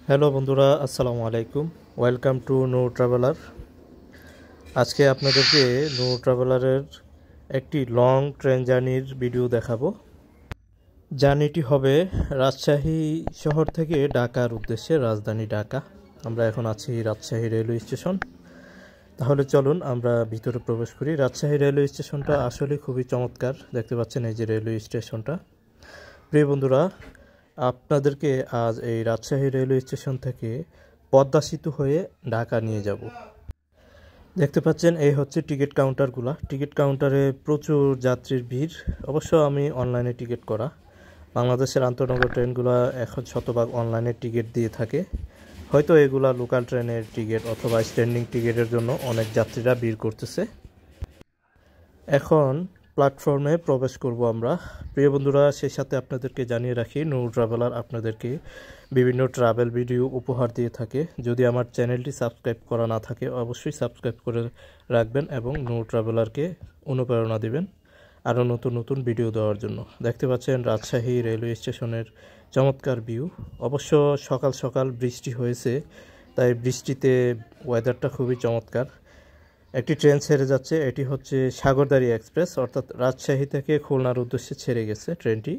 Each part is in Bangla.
হ্যালো বন্ধুরা, আসসালামু আলাইকুম। Welcome to know traveller. আজকে আপনাদেরকে নো ট্রাভেলারের একটি লং ট্রেন জার্নির ভিডিও দেখাবো। জার্নিটি হবে রাজশাহী শহর থেকে ঢাকার উদ্দেশ্যে, রাজধানী ঢাকা। আমরা এখন আছি রাজশাহী রেলওয়ে স্টেশন। তাহলে চলুন আমরা ভিতরে প্রবেশ করি। রাজশাহী রেলওয়ে স্টেশনটা আসলে খুবই চমৎকার। দেখতে পাচ্ছেন এই যে রেলওয়ে স্টেশনটা। প্রিয় বন্ধুরা, আপনাদেরকে আজ এই রাজশাহী রেলওয়ে স্টেশন থেকে পদ্মা সেতু হয়ে ঢাকা নিয়ে যাব। দেখতে পাচ্ছেন এই হচ্ছে টিকিট কাউন্টারগুলা। টিকিট কাউন্টারে প্রচুর যাত্রীর ভিড়। অবশ্য আমি অনলাইনে টিকিট করা। বাংলাদেশের আন্তনগর ট্রেনগুলো এখন শতভাগ অনলাইনে টিকিট দিয়ে থাকে। হয়তো এগুলা লোকাল ট্রেনের টিকিট অথবা স্ট্যান্ডিং টিকিটের জন্য অনেক যাত্রীরা ভিড় করতেছে। এখন প্ল্যাটফর্মে প্রবেশ করব আমরা। প্রিয় বন্ধুরা, সেই সাথে আপনাদেরকে জানিয়ে রাখি, নো ট্রাভেলার আপনাদেরকে বিভিন্ন ট্রাভেল ভিডিও উপহার দিয়ে থাকে। যদি আমার চ্যানেলটি সাবস্ক্রাইব করা না থাকে অবশ্যই সাবস্ক্রাইব করে রাখবেন এবং নো ট্রাভেলারকে অনুপ্রেরণা দিবেন আরও নতুন নতুন ভিডিও দেওয়ার জন্য। দেখতে পাচ্ছেন রাজশাহী রেলওয়ে স্টেশনের চমৎকার ভিউ। অবশ্য সকাল সকাল বৃষ্টি হয়েছে, তাই বৃষ্টিতে ওয়েদারটা খুবই চমৎকার। একটি ট্রেন ছেড়ে যাচ্ছে, এটি হচ্ছে সাগরদাড়ি এক্সপ্রেস, অর্থাৎ রাজশাহী থেকে খুলনার উদ্দেশ্যে ছেড়ে গেছে ট্রেনটি।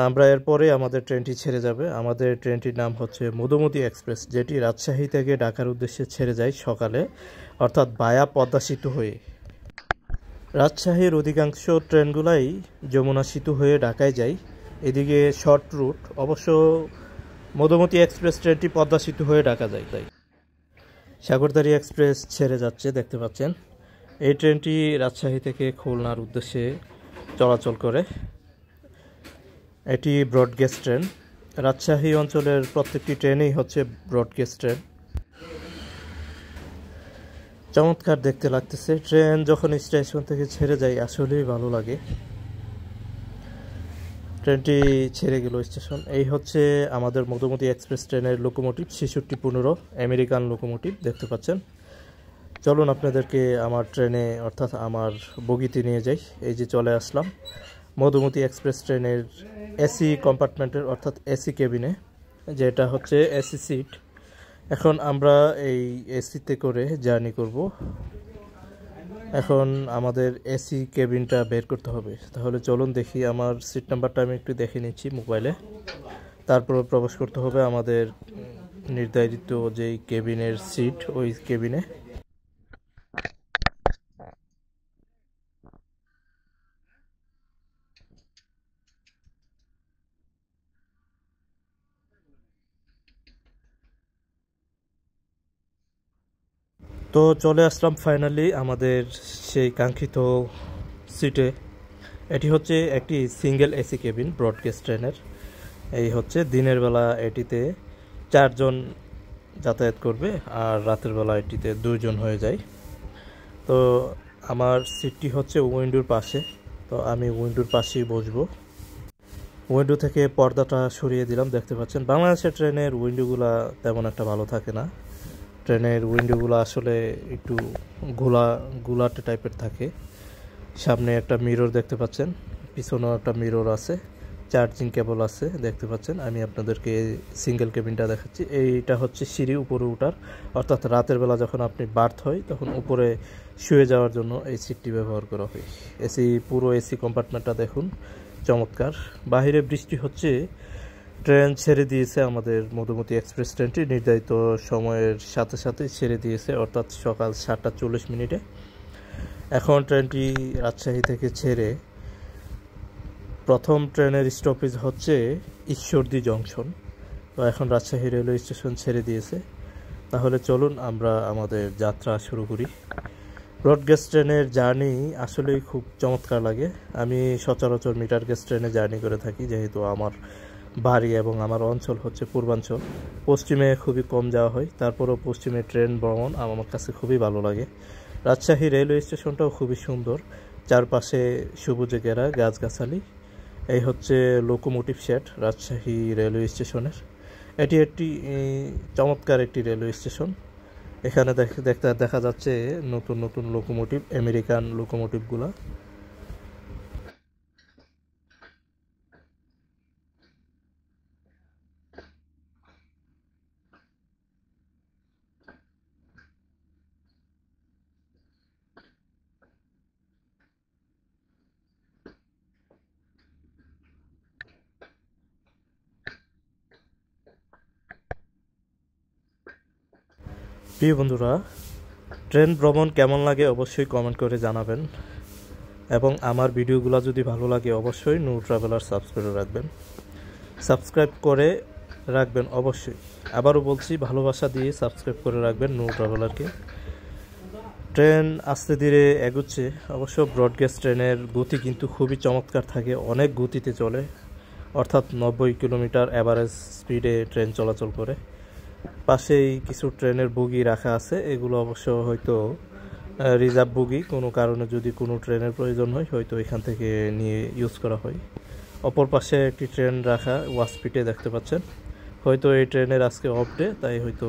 আমরা এরপরে আমাদের ট্রেনটি ছেড়ে যাবে। আমাদের ট্রেনটির নাম হচ্ছে মধুমতি এক্সপ্রেস, যেটি রাজশাহী থেকে ঢাকার উদ্দেশ্যে ছেড়ে যায় সকালে, অর্থাৎ ভায়া পদ্মা সেতু হয়ে। রাজশাহীর অধিকাংশ ট্রেনগুলাই যমুনা সেতু হয়ে ঢাকায় যায়, এদিকে শর্ট রুট। অবশ্য মধুমতি এক্সপ্রেস ট্রেনটি পদ্মা সেতু হয়ে ঢাকা যায়। তাই সাগরদাড়ি এক্সপ্রেস ছেড়ে যাচ্ছে, দেখতে পাচ্ছেন। এই ট্রেনটি রাজশাহী থেকে খুলনার উদ্দেশ্যে চলাচল করে। এটি ব্রডগেজ ট্রেন। রাজশাহী অঞ্চলের প্রত্যেকটি ট্রেনই হচ্ছে ব্রডগেজ ট্রেন। চমৎকার দেখতে লাগতেছে। ট্রেন যখন স্টেশন থেকে ছেড়ে যায় আসলেই ভালো লাগে। ট্রেনটি ছেড়ে গেল স্টেশন। এই হচ্ছে আমাদের মধুমতি এক্সপ্রেস ট্রেনের লোকোমোটিভ 6615 আমেরিকান লোকোমোটিভ, দেখতে পাচ্ছেন। চলুন আপনাদেরকে আমার ট্রেনে অর্থাৎ আমার বগিতে নিয়ে যাই। এই যে চলে আসলাম মধুমতি এক্সপ্রেস ট্রেনের এসি কম্পার্টমেন্টের, অর্থাৎ এসি কেবিনে, যেটা হচ্ছে এসি সিট। এখন আমরা এই এসিতে করে জার্নি করব। এখন আমাদের এসি কেবিনটা বের করতে হবে। তাহলে চলুন দেখি, আমার সিট নাম্বারটা আমি একটু দেখে নিচ্ছি মোবাইলে। তারপর প্রবেশ করতে হবে আমাদের নির্ধারিত যেই কেবিনের সিট, ওই কেবিনে। তো চলে আসলাম ফাইনালি আমাদের সেই কাঙ্ক্ষিত সিটে। এটি হচ্ছে একটি সিঙ্গেল এসি কেবিন ব্রডগেজ ট্রেনের। এই হচ্ছে দিনের বেলা এটিতে 4 জন যাতায়াত করবে, আর রাতের বেলা এটিতে 2 জন হয়ে যায়। তো আমার সিটটি হচ্ছে উইন্ডোর পাশে, তো আমি উইন্ডোর পাশেই বসবো। উইন্ডো থেকে পর্দাটা সরিয়ে দিলাম। দেখতে পাচ্ছেন বাংলাদেশের ট্রেনের উইন্ডোগুলা তেমন একটা ভালো থাকে না। ট্রেনের উইন্ডোগুলো আসলে একটু ঘোলাটে টাইপের থাকে। সামনে একটা মিরর দেখতে পাচ্ছেন, পিছনেও একটা মিরর আছে, চার্জিং কেবল আছে, দেখতে পাচ্ছেন। আমি আপনাদেরকে সিঙ্গেল কেবিনটা দেখাচ্ছি। এইটা হচ্ছে সিঁড়ি উপরে ওঠার, অর্থাৎ রাতের বেলা যখন আপনি বার্থ হয় তখন উপরে শুয়ে যাওয়ার জন্য এই সিটটি ব্যবহার করা হয়। এসি, পুরো এসি কম্পার্টমেন্টটা দেখুন, চমৎকার। বাহিরে বৃষ্টি হচ্ছে। ট্রেন ছেড়ে দিয়েছে, আমাদের মধুমতি এক্সপ্রেস ট্রেনটি নির্ধারিত সময়ের সাথে সাথে ছেড়ে দিয়েছে, অর্থাৎ সকাল 7টা 40 মিনিটে। এখন ট্রেনটি রাজশাহী থেকে ছেড়ে প্রথম ট্রেনের স্টপেজ হচ্ছে ঈশ্বরদী জংশন। তো এখন রাজশাহী রেলওয়ে স্টেশন ছেড়ে দিয়েছে। তাহলে চলুন আমরা আমাদের যাত্রা শুরু করি। ব্রডগেজ ট্রেনের জার্নি আসলেই খুব চমৎকার লাগে। আমি সচরাচর মিটার গেজ ট্রেনে জার্নি করে থাকি, যেহেতু আমার বাড়ি এবং আমার অঞ্চল হচ্ছে পূর্বাঞ্চল। পশ্চিমে খুবই কম যাওয়া হয়, তারপরও পশ্চিমে ট্রেন ভ্রমণ আমার কাছে খুবই ভালো লাগে। রাজশাহী রেলওয়ে স্টেশনটাও খুবই সুন্দর, চারপাশে সবুজে ঘেরা গাছগাছালি। এই হচ্ছে লোকোমোটিভ শেড রাজশাহী রেলওয়ে স্টেশনের। এটি একটি চমৎকার একটি রেলওয়ে স্টেশন। এখানে দেখা যাচ্ছে নতুন নতুন লোকোমোটিভ, আমেরিকান লোকোমোটিভগুলা। প্রিয় বন্ধুরা, ট্রেন ভ্রমণ কেমন লাগে অবশ্যই কমেন্ট করে জানাবেন, এবং আমার ভিডিওগুলো যদি ভালো লাগে অবশ্যই নূর ট্রাভেলার সাবস্ক্রাইব করে রাখবেন অবশ্যই। আবারও বলছি, ভালোবাসা দিয়ে সাবস্ক্রাইব করে রাখবেন নূর ট্রাভেলারকে। ট্রেন আস্তে ধীরে এগুচ্ছে, অবশ্য ব্রডগেজ ট্রেনের গতি কিন্তু খুবই চমৎকার থাকে, অনেক গতিতে চলে, অর্থাৎ 90 কিলোমিটার অ্যাভারেজ স্পিডে ট্রেন চলাচল করে। পাশেই কিছু ট্রেনের বগি রাখা আছে, এগুলো অবশ্য হয়তো রিজার্ভ বগি, কোনো কারণে যদি কোনো ট্রেনের প্রয়োজন হয় হয়তো এখান থেকে নিয়ে ইউজ করা হয়। অপর পাশে একটি ট্রেন রাখা ওয়াসপিটে দেখতে পাচ্ছেন, হয়তো এই ট্রেনের আজকে অফ ডে, তাই হয়তো।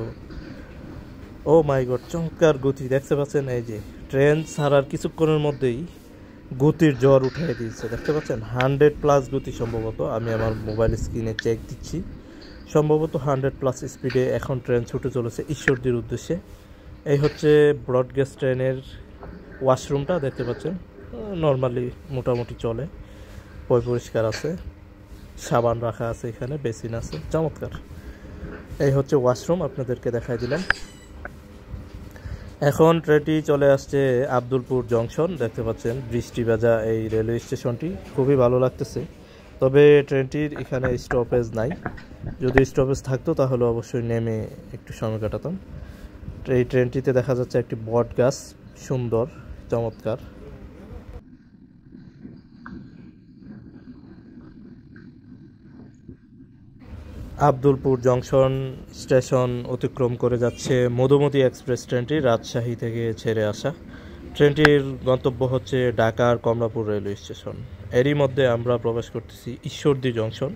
ও মাই গড, চমৎকার গতি দেখতে পাচ্ছেন। এই যে ট্রেন ছাড়ার কিছুক্ষণের মধ্যেই গতির জ্বর উঠিয়ে দিয়েছে, দেখতে পাচ্ছেন 100+ গতি সম্ভবত। আমি আমার মোবাইল স্ক্রিনে চেক দিচ্ছি, সম্ভবত 100+ স্পিডে এখন ট্রেন ছুটে চলেছে ঈশ্বরদীর উদ্দেশ্যে। এই হচ্ছে ব্রডগেজ ট্রেনের ওয়াশরুমটা, দেখতে পাচ্ছেন নর্মালি মোটামুটি চলে, পরিষ্কার আছে, সাবান রাখা আছে, এখানে বেসিন আছে, চমৎকার। এই হচ্ছে ওয়াশরুম, আপনাদেরকে দেখাই দিলাম। এখন ট্রেনটি চলে আসছে আব্দুলপুর জংশন, দেখতে পাচ্ছেন বৃষ্টি ভেজা এই রেলওয়ে স্টেশনটি, খুবই ভালো লাগতেছে। তবে ট্রেনটির এখানে স্টপেজ নাই, যদি স্টপেজ থাকতো তাহলে অবশ্যই নেমে একটু সময় কাটাতাম। এই ট্রেনটিতে দেখা যাচ্ছে একটি বট গাছ, সুন্দর চমৎকার। আব্দুলপুর জংশন স্টেশন অতিক্রম করে যাচ্ছে মধুমতি এক্সপ্রেস ট্রেনটি, রাজশাহী থেকে ছেড়ে আসা। ট্রেনটির গন্তব্য হচ্ছে ঢাকার কমলাপুর রেলওয়ে স্টেশন। এরই মধ্যে আমরা প্রবেশ করতেছি ঈশ্বরদী জংশন,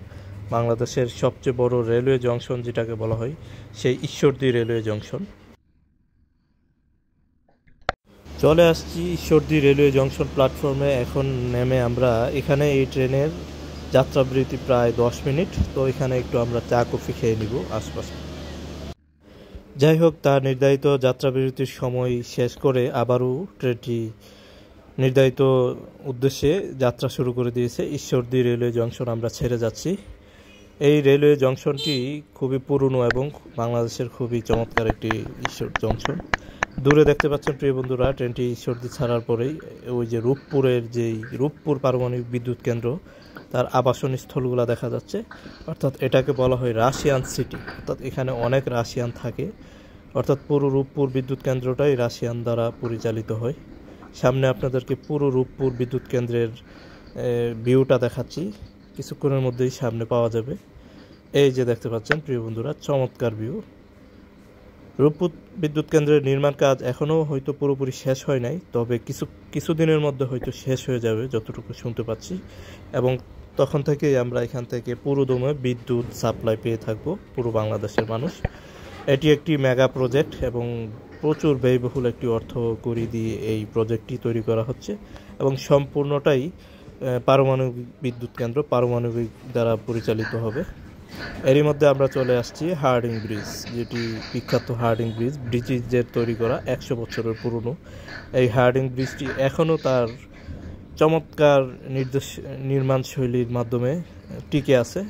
বাংলাদেশের সবচেয়ে বড় রেলওয়ে জংশন যেটাকে বলা হয়, সেই ঈশ্বরদী রেলওয়ে জংশন। চলে আসছি ঈশ্বরদী রেলওয়ে জংশন প্ল্যাটফর্মে। এখন নেমে আমরা এখানে, এই ট্রেনের যাত্রাবিরতি প্রায় 10 মিনিট, তো এখানে একটু আমরা চা কফি খেয়ে নিব আশপাশে। যাই হোক, তার নির্ধারিত যাত্রাবিরতির সময় শেষ করে আবারও ট্রেনটি নির্ধারিত উদ্দেশ্যে যাত্রা শুরু করে দিয়েছে। ঈশ্বরদী রেলওয়ে জংশন আমরা ছেড়ে যাচ্ছি। এই রেলওয়ে জংশনটি খুবই পুরনো এবং বাংলাদেশের খুবই চমৎকার একটি জংশন। দূরে দেখতে পাচ্ছেন প্রিয় বন্ধুরা, ট্রেনটি ঈশ্বরদী ছাড়ার পরেই ওই যে রূপপুর পারমাণবিক বিদ্যুৎ কেন্দ্র, তার আবাসন স্থলগুলো দেখা যাচ্ছে। অর্থাৎ এটাকে বলা হয় রাশিয়ান সিটি, অর্থাৎ এখানে অনেক রাশিয়ান থাকে, অর্থাৎ পুরো রূপপুর বিদ্যুৎ কেন্দ্রটাই রাশিয়ান দ্বারা পরিচালিত হয়। সামনে আপনাদেরকে পুরো রূপপুর বিদ্যুৎ কেন্দ্রের ভিউটা দেখাচ্ছি, কিছুক্ষণের মধ্যেই সামনে পাওয়া যাবে। এই যে দেখতে পাচ্ছেন প্রিয় বন্ধুরা, চমৎকার ভিউ। রূপপুর বিদ্যুৎ কেন্দ্রের নির্মাণ কাজ এখনও হয়তো পুরোপুরি শেষ হয় নাই, তবে কিছুদিনের মধ্যে হয়তো শেষ হয়ে যাবে যতটুকু শুনতে পাচ্ছি, এবং তখন থেকেই আমরা এখান থেকে পুরোদমে বিদ্যুৎ সাপ্লাই পেয়ে থাকব পুরো বাংলাদেশের মানুষ। এটি একটি মেগা প্রজেক্ট এবং প্রচুর ব্যয়বহুল একটি অর্থ কড়ি দিয়ে এই প্রজেক্টটি তৈরি করা হচ্ছে, এবং সম্পূর্ণটাই পারমাণবিক বিদ্যুৎ কেন্দ্র, পারমাণবিক দ্বারা পরিচালিত হবে। এরই মধ্যে আমরা চলে আসছি হার্ডিং ব্রিজ, যেটি বিখ্যাত হার্ডিং ব্রিজ, ব্রিটিশদের তৈরি করা 100 বছরের পুরনো। এই হার্ডিং ব্রিজটি এখনও তার চমৎকার নির্মাণ শৈলীর মাধ্যমে টিকে আছে।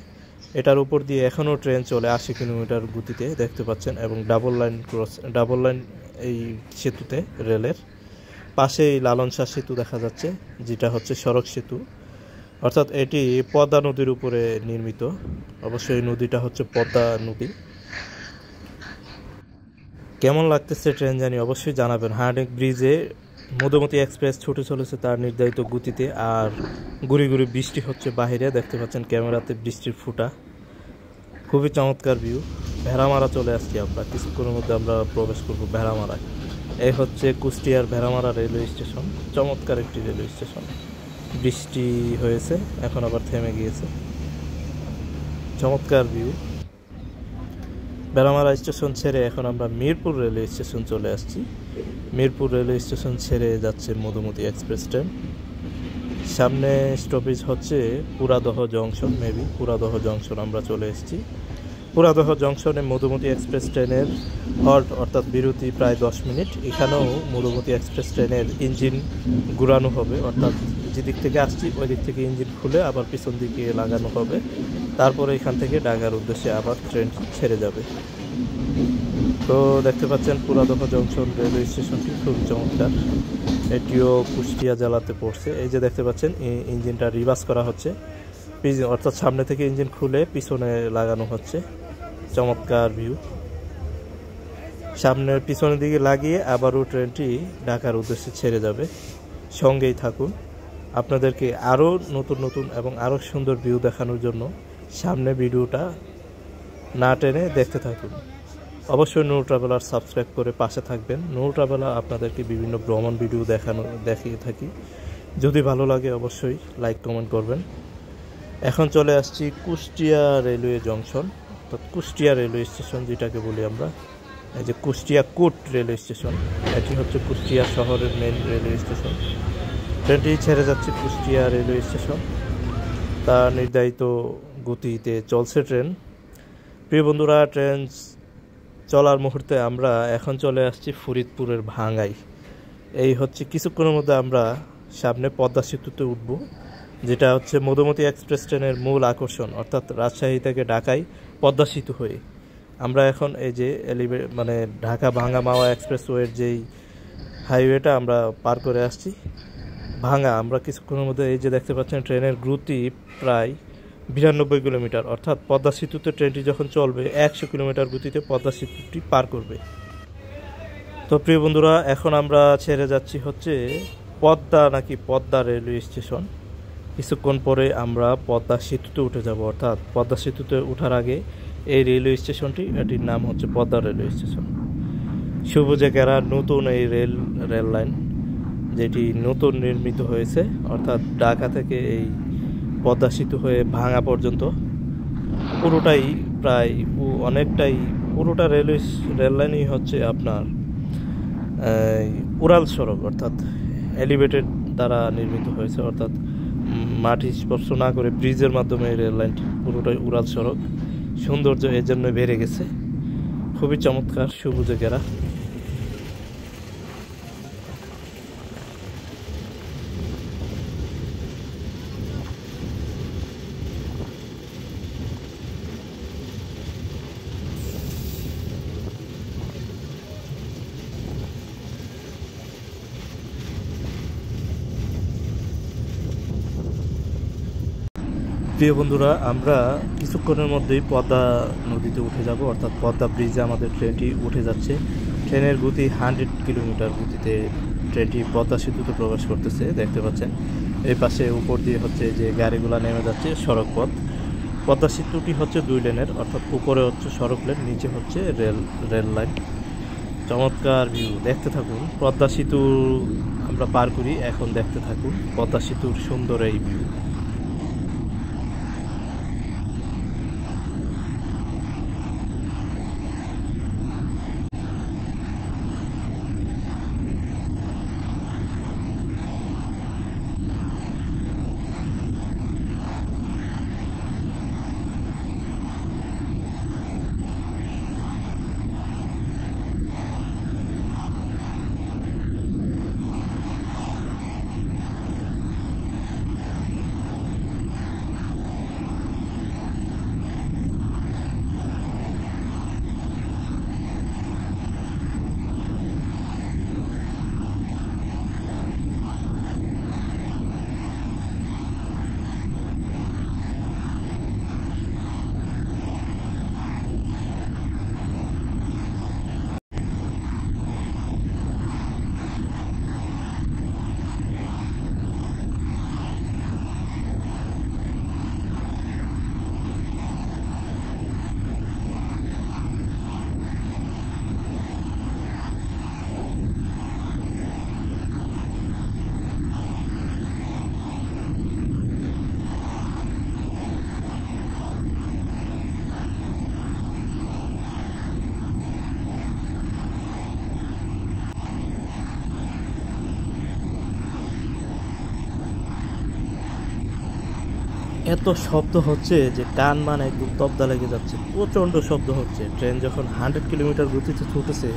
এটার উপর দিয়ে এখনও ট্রেন চলে 80 কিলোমিটার গতিতে, দেখতে পাচ্ছেন, এবং ডাবল লাইন এই সেতুতে রেলের পাশেই লালন শাহ সেতু দেখা যাচ্ছে, যেটা হচ্ছে সড়ক সেতু, অর্থাৎ এটি পদ্মা নদীর উপরে নির্মিত। অবশ্যই নদীটা হচ্ছে পদ্মা নদী। কেমন লাগতেছে ট্রেন জানি অবশ্যই জানাবেন। হার্ডিং ব্রিজে মধুমতি এক্সপ্রেস ছুটে চলেছে তার নির্ধারিত গতিতে, আর গুড়ি গুড়ি বৃষ্টি হচ্ছে বাহিরে, দেখতে পাচ্ছেন ক্যামেরাতে বৃষ্টির ফুটা, খুবই চমৎকার ভিউ। ভেড়ামারা চলে আসছি আমরা, কিছুক্ষণের মধ্যে আমরা প্রবেশ করবো ভেড়ামারায়। এই হচ্ছে কুষ্টিয়ার ভেড়ামারা রেলওয়ে স্টেশন, চমৎকার একটি রেলওয়ে স্টেশন। বৃষ্টি হয়েছে, এখন আবার থেমে গিয়েছে, চমৎকার ভিউ। ভেড়ামারা স্টেশন ছেড়ে এখন আমরা মিরপুর রেলওয়ে স্টেশন চলে আসছি। মিরপুর রেলওয়ে স্টেশন ছেড়ে যাচ্ছে মধুমতি এক্সপ্রেস ট্রেন। সামনে স্টপেজ হচ্ছে Poradah junction, maybe Poradah junction আমরা চলে এসেছি। পুরাদহ জংশনে মধুমতি এক্সপ্রেস ট্রেনের হল্ট, অর্থাৎ বিরতি প্রায় 10 মিনিট। এখানেও মধুমতি এক্সপ্রেস ট্রেনের ইঞ্জিন ঘুরানো হবে, অর্থাৎ যেদিক থেকে আসছি ওই দিক থেকে ইঞ্জিন খুলে আবার পিছন দিকে লাগানো হবে, তারপরে এখান থেকে ঢাকার উদ্দেশ্যে আবার ট্রেন ছেড়ে যাবে। তো দেখতে পাচ্ছেন পুরাদহ জংশন রেলওয়ে স্টেশনটি খুব চমৎকার। এটিও কুষ্টিয়া জেলাতে পড়ছে। এই যে দেখতে পাচ্ছেন ইঞ্জিনটা রিভার্স করা হচ্ছে, অর্থাৎ সামনে থেকে ইঞ্জিন খুলে পিছনে লাগানো হচ্ছে। চমৎকার ভিউ। সামনের পিছনের দিকে লাগিয়ে আবারও ট্রেনটি ঢাকার উদ্দেশ্যে ছেড়ে যাবে। সঙ্গেই থাকুন, আপনাদেরকে আরও নতুন নতুন এবং আরও সুন্দর ভিউ দেখানোর জন্য সামনে ভিডিওটা না টেনে দেখতে থাকুন। অবশ্যই নূর ট্রাভেলার সাবস্ক্রাইব করে পাশে থাকবেন। নূর ট্রাভেলার আপনাদেরকে বিভিন্ন ভ্রমণ ভিডিও দেখিয়ে থাকি। যদি ভালো লাগে অবশ্যই লাইক কমেন্ট করবেন। এখন চলে আসছি কুষ্টিয়া রেলওয়ে জংশন, অর্থাৎ কুষ্টিয়া রেলওয়ে স্টেশন যেটাকে বলি আমরা। এই যে কুষ্টিয়া কোট রেলওয়ে স্টেশন, এটি হচ্ছে কুষ্টিয়া শহরের মেন রেলওয়ে স্টেশন। ট্রেনটি ছেড়ে যাচ্ছে কুষ্টিয়া রেলওয়ে স্টেশন, তার নির্ধারিত গতিতে চলছে ট্রেন। প্রিয় বন্ধুরা, ট্রেন চলার মুহূর্তে আমরা এখন চলে আসছি ফরিদপুরের ভাঙ্গাই। এই হচ্ছে কিছুক্ষণের মধ্যে আমরা সামনে পদ্মা সেতুতে উঠব, যেটা হচ্ছে মধুমতি এক্সপ্রেস ট্রেনের মূল আকর্ষণ, অর্থাৎ রাজশাহী থেকে ঢাকায় পদ্মা সেতু হয়ে আমরা এখন এই যে মানে ঢাকা ভাঙ্গা মাওয়া এক্সপ্রেসওয়ের যেই হাইওয়েটা আমরা পার করে আসছি ভাঙ্গা। আমরা কিছুক্ষণের মধ্যে এই যে দেখতে পাচ্ছেন ট্রেনের গতি প্রায় 92 কিলোমিটার, অর্থাৎ পদ্মা সেতুতে ট্রেনটি যখন চলবে 100 কিলোমিটার গতিতে পদ্মা সেতুটি পার করবে। তো প্রিয় বন্ধুরা, এখন আমরা ছেড়ে যাচ্ছি হচ্ছে পদ্মা রেলওয়ে স্টেশন। কিছুক্ষণ পরে আমরা পদ্মা সেতুতে উঠে যাব, অর্থাৎ পদ্মা সেতুতে ওঠার আগে এই রেলওয়ে স্টেশনটি, এটির নাম হচ্ছে পদ্মা রেলওয়ে স্টেশন। সবুজে ঘেরা নতুন এই রেল লাইন, যেটি নতুন নির্মিত হয়েছে, অর্থাৎ ঢাকা থেকে এই পদ্মা সেতু হয়ে ভাঙ্গা পর্যন্ত পুরোটাই প্রায় অনেকটাই পুরোটা রেল লাইনই হচ্ছে আপনার উড়াল সড়ক, অর্থাৎ এলিভেটেড দ্বারা নির্মিত হয়েছে, অর্থাৎ মাটি স্পর্শ না করে ব্রিজের মাধ্যমে এই রেল লাইনটি পুরোটাই উড়াল সড়ক। সৌন্দর্য এর জন্য বেড়ে গেছে, খুবই চমৎকার, সবুজে ঘেরা। প্রিয় বন্ধুরা, আমরা কিছুক্ষণের মধ্যেই পদ্মা নদীতে উঠে যাব, অর্থাৎ পদ্মা ব্রিজে আমাদের ট্রেনটি উঠে যাচ্ছে। ট্রেনের গতি 100 কিলোমিটার গতিতে ট্রেনটি পদ্মা সেতুতে প্রবেশ করতেছে। দেখতে পাচ্ছেন এই পাশে উপর দিয়ে হচ্ছে যে গাড়িগুলো নেমে যাচ্ছে সড়ক পথ। পদ্মা সেতুটি হচ্ছে 2 লেনের, অর্থাৎ উপরে হচ্ছে সড়ক লেন, নিচে হচ্ছে রেল লাইন। চমৎকার ভিউ, দেখতে থাকুন। পদ্মা সেতু আমরা পার করি, এখন দেখতে থাকুন পদ্মা সেতুর সুন্দর এই ভিউ। এত শব্দ হচ্ছে যে কান একদম তবদা লেগে যাচ্ছে, প্রচণ্ড শব্দ হচ্ছে। ট্রেন যখন 100 কিলোমিটার গতিতে ছুটেছে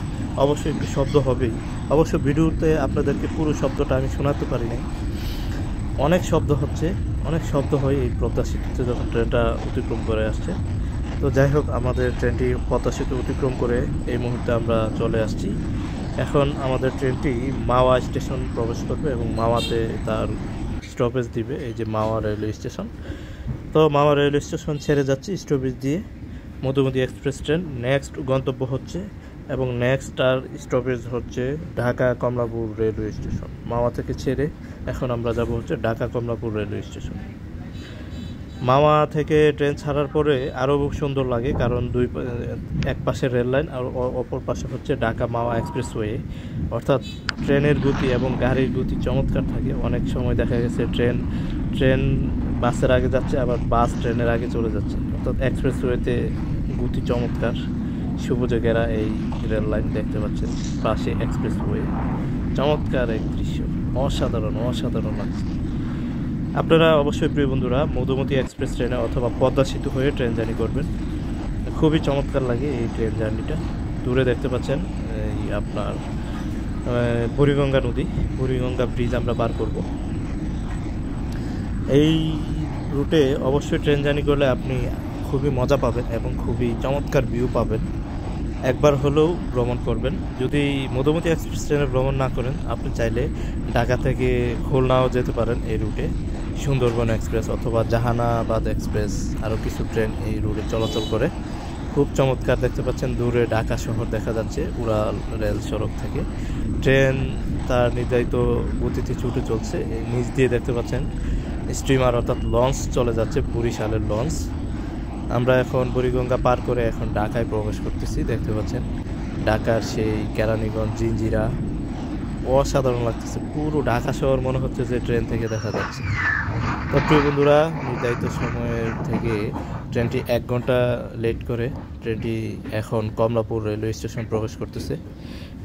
অবশ্যই একটু শব্দ হবেই। অবশ্য ভিডিওতে আপনাদেরকে পুরো শব্দটা আমি শোনাতে পারি নাই, অনেক শব্দ হচ্ছে, অনেক শব্দ হয় এই পদ্মা সেতুতে যখন ট্রেনটা অতিক্রম করে আসছে। তো যাই হোক, আমাদের ট্রেনটি পদ্মা সেতু অতিক্রম করে এই মুহূর্তে আমরা চলে আসছি। এখন আমাদের ট্রেনটি মাওয়া স্টেশন প্রবেশ করবে এবং মাওয়াতে তার স্টপেজ দিবে। এই যে মাওয়া রেলওয়ে স্টেশন। তো মাওয়া রেলওয়ে স্টেশন ছেড়ে যাচ্ছি স্টপেজ দিয়ে। মধুমতি এক্সপ্রেস ট্রেন নেক্সট গন্তব্য হচ্ছে এবং নেক্সট আর স্টপেজ হচ্ছে ঢাকা কমলাপুর রেলওয়ে স্টেশন। মাওয়া থেকে ছেড়ে এখন আমরা যাব হচ্ছে ঢাকা কমলাপুর রেলওয়ে স্টেশন। মাওয়া থেকে ট্রেন ছাড়ার পরে আরও সুন্দর লাগে, কারণ এক পাশে রেল লাইন আর অপর পাশে হচ্ছে ঢাকা মাওয়া এক্সপ্রেসওয়ে। অর্থাৎ ট্রেনের গতি এবং গাড়ির গতি চমৎকার থাকে। অনেক সময় দেখা গেছে ট্রেন বাসের আগে যাচ্ছে, আবার বাস ট্রেনের আগে চলে যাচ্ছে। অর্থাৎ এক্সপ্রেসওয়েতে গতি চমৎকার। সবুজে ঘেরা এই রেল লাইন দেখতে পাচ্ছেন, পাশে এক্সপ্রেসওয়ে। চমৎকার এক দৃশ্য, অসাধারণ লাগছে। আপনারা অবশ্যই প্রিয় বন্ধুরা মধুমতি এক্সপ্রেস ট্রেনে অথবা পদ্মা সেতু হয়ে ট্রেন জার্নি করবেন। খুবই চমৎকার লাগে এই ট্রেন জার্নিটা। দূরে দেখতে পাচ্ছেন এই আপনার বুড়িগঙ্গা নদী, বুড়িগঙ্গা ব্রিজ আমরা পার করব। এই রুটে অবশ্যই ট্রেন জার্নি করলে আপনি খুবই মজা পাবেন এবং খুবই চমৎকার ভিউ পাবেন। একবার হলেও ভ্রমণ করবেন। যদি মধুমতি এক্সপ্রেস ট্রেনে ভ্রমণ না করেন, আপনি চাইলে ঢাকা থেকে খুলনাও যেতে পারেন এই রুটে। সুন্দরবন এক্সপ্রেস অথবা জাহানাবাদ এক্সপ্রেস, আরও কিছু ট্রেন এই রুটে চলাচল করে। খুব চমৎকার দেখতে পাচ্ছেন, দূরে ঢাকা শহর দেখা যাচ্ছে উড়াল রেল সড়ক থেকে। ট্রেন তার নির্ধারিত গতিতে ছুটে চলছে। নিচ দিয়ে দেখতে পাচ্ছেন স্টিমার অর্থাৎ লঞ্চ চলে যাচ্ছে, বরিশালের লঞ্চ। আমরা এখন বুড়িগঙ্গা পার করে এখন ঢাকায় প্রবেশ করতেছি। দেখতে পাচ্ছেন ঢাকার সেই কেরানীগঞ্জ, জিঞ্জিরা, অসাধারণ লাগতেছে। পুরো ঢাকা শহর মনে হচ্ছে যে ট্রেন থেকে দেখা যাচ্ছে। তো প্রিয় বন্ধুরা, নির্ধারিত সময়ের থেকে ট্রেনটি 1 ঘন্টা লেট করে ট্রেনটি এখন কমলাপুর রেলওয়ে স্টেশন প্রবেশ করতেছে।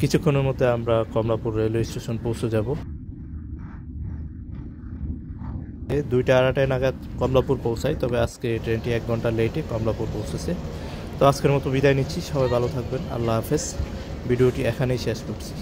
কিছুক্ষণের মধ্যে আমরা কমলাপুর রেলওয়ে স্টেশন পৌঁছে যাব। 2টা 2:30 নাগাদ কমলাপুর পৌঁছায়, তবে আজকে ট্রেনটি 1 ঘন্টা লেটে কমলাপুর পৌঁছেছে। তো আজকের মতো বিদায় নিচ্ছি। সবাই ভালো থাকবেন। আল্লাহ হাফেজ। ভিডিওটি এখানেই শেষ করছি।